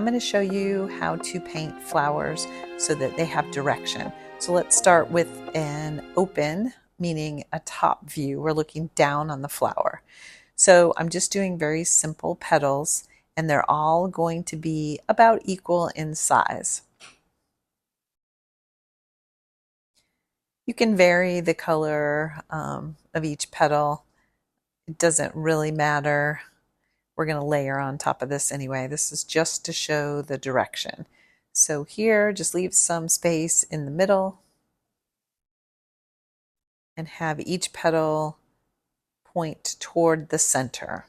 I'm going to show you how to paint flowers so that they have direction. So let's start with an open, meaning a top view. We're looking down on the flower. So I'm just doing very simple petals, and they're all going to be about equal in size. You can vary the color of each petal. It doesn't really matter. We're going to layer on top of this anyway. This is just to show the direction. So here, just leave some space in the middle and have each petal point toward the center.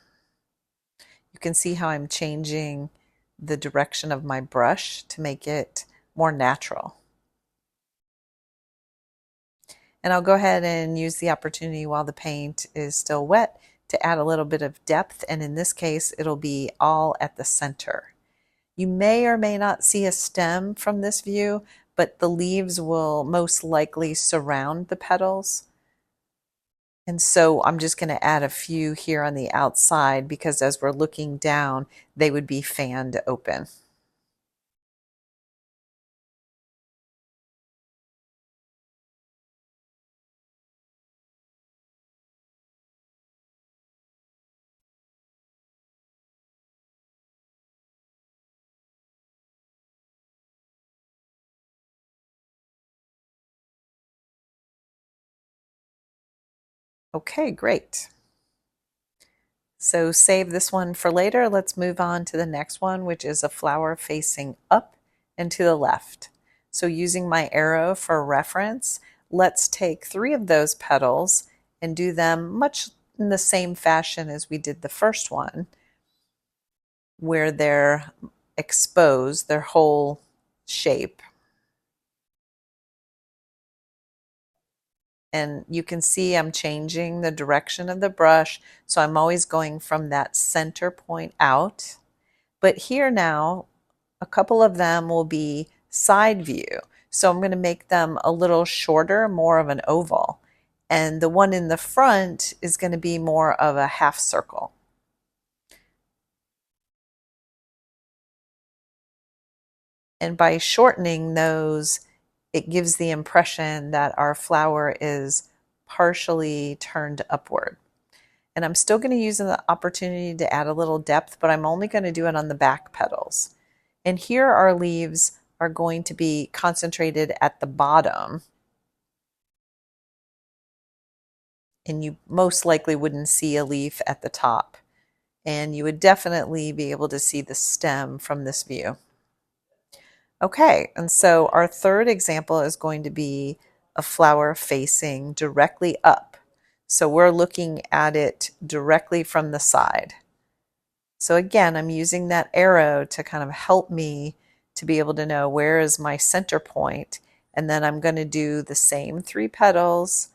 You can see how I'm changing the direction of my brush to make it more natural. And I'll go ahead and use the opportunity while the paint is still wet to add a little bit of depth, and in this case it'll be all at the center. You may or may not see a stem from this view, but the leaves will most likely surround the petals. And so I'm just going to add a few here on the outside because as we're looking down, they would be fanned open. Okay, great. So save this one for later. Let's move on to the next one, which is a flower facing up and to the left. So using my arrow for reference, let's take 3 of those petals and do them much in the same fashion as we did the first one, where they're exposed, their whole shape. And you can see I'm changing the direction of the brush, so I'm always going from that center point out. But here now, a couple of them will be side view. So I'm going to make them a little shorter, more of an oval. And the one in the front is going to be more of a half circle. And by shortening those, it gives the impression that our flower is partially turned upward. And I'm still going to use the opportunity to add a little depth, but I'm only going to do it on the back petals. And here our leaves are going to be concentrated at the bottom. And you most likely wouldn't see a leaf at the top. And you would definitely be able to see the stem from this view. Okay, and so our third example is going to be a flower facing directly up. So we're looking at it directly from the side. So again, I'm using that arrow to kind of help me to be able to know where is my center point. And then I'm going to do the same 3 petals,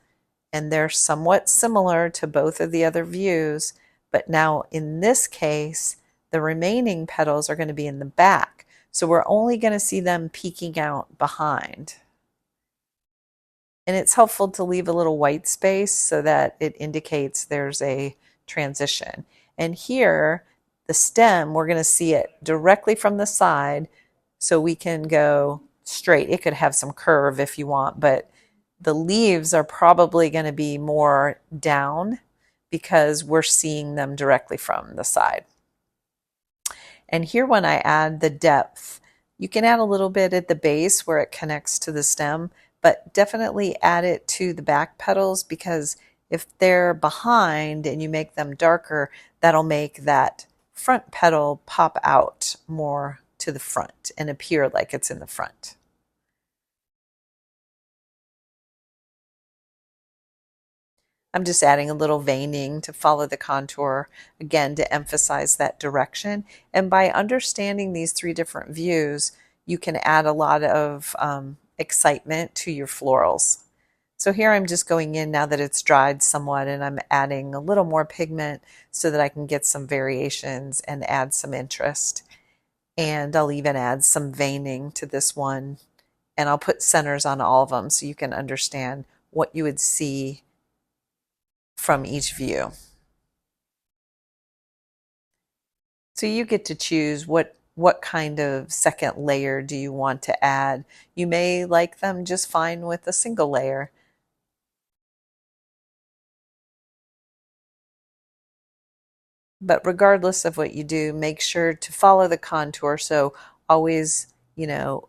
and they're somewhat similar to both of the other views. But now in this case, the remaining petals are going to be in the back. So we're only going to see them peeking out behind. And it's helpful to leave a little white space so that it indicates there's a transition. And here, the stem, we're going to see it directly from the side, so we can go straight. It could have some curve if you want, but the leaves are probably going to be more down because we're seeing them directly from the side. And here when I add the depth, you can add a little bit at the base where it connects to the stem, but definitely add it to the back petals because if they're behind and you make them darker, that'll make that front petal pop out more to the front and appear like it's in the front. I'm just adding a little veining to follow the contour, again, to emphasize that direction. And by understanding these 3 different views, you can add a lot of excitement to your florals. So here I'm just going in now that it's dried somewhat, and I'm adding a little more pigment so that I can get some variations and add some interest. And I'll even add some veining to this one, and I'll put centers on all of them so you can understand what you would see from each view. So you get to choose what what kind of second layer do you want to add. You may like them just fine with a single layer. But regardless of what you do, make sure to follow the contour. So always,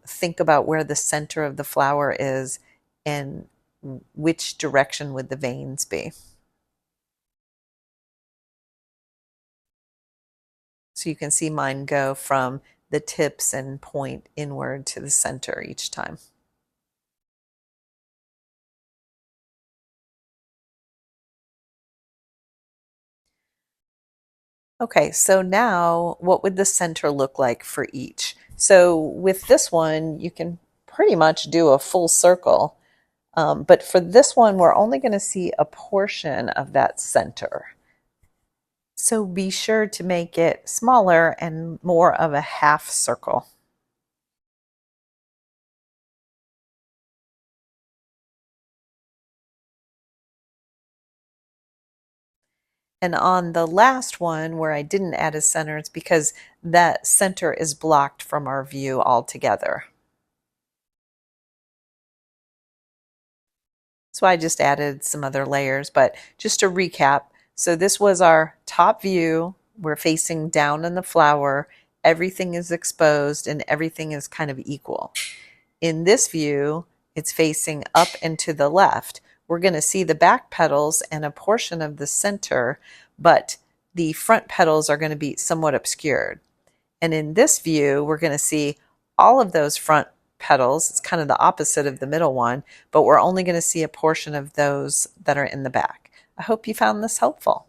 think about where the center of the flower is and which direction would the veins be. So you can see mine go from the tips and point inward to the center each time. Okay, so now what would the center look like for each? So with this one, you can pretty much do a full circle. But for this one, we're only going to see a portion of that center. So be sure to make it smaller and more of a half circle. And on the last one where I didn't add a center, it's because that center is blocked from our view altogether. So I just added some other layers, but just to recap, so this was our top view. We're facing down in the flower. Everything is exposed and everything is kind of equal. In this view, it's facing up and to the left. We're going to see the back petals and a portion of the center, but the front petals are going to be somewhat obscured. And in this view, we're going to see all of those front petals. It's kind of the opposite of the middle one, but we're only going to see a portion of those that are in the back. I hope you found this helpful.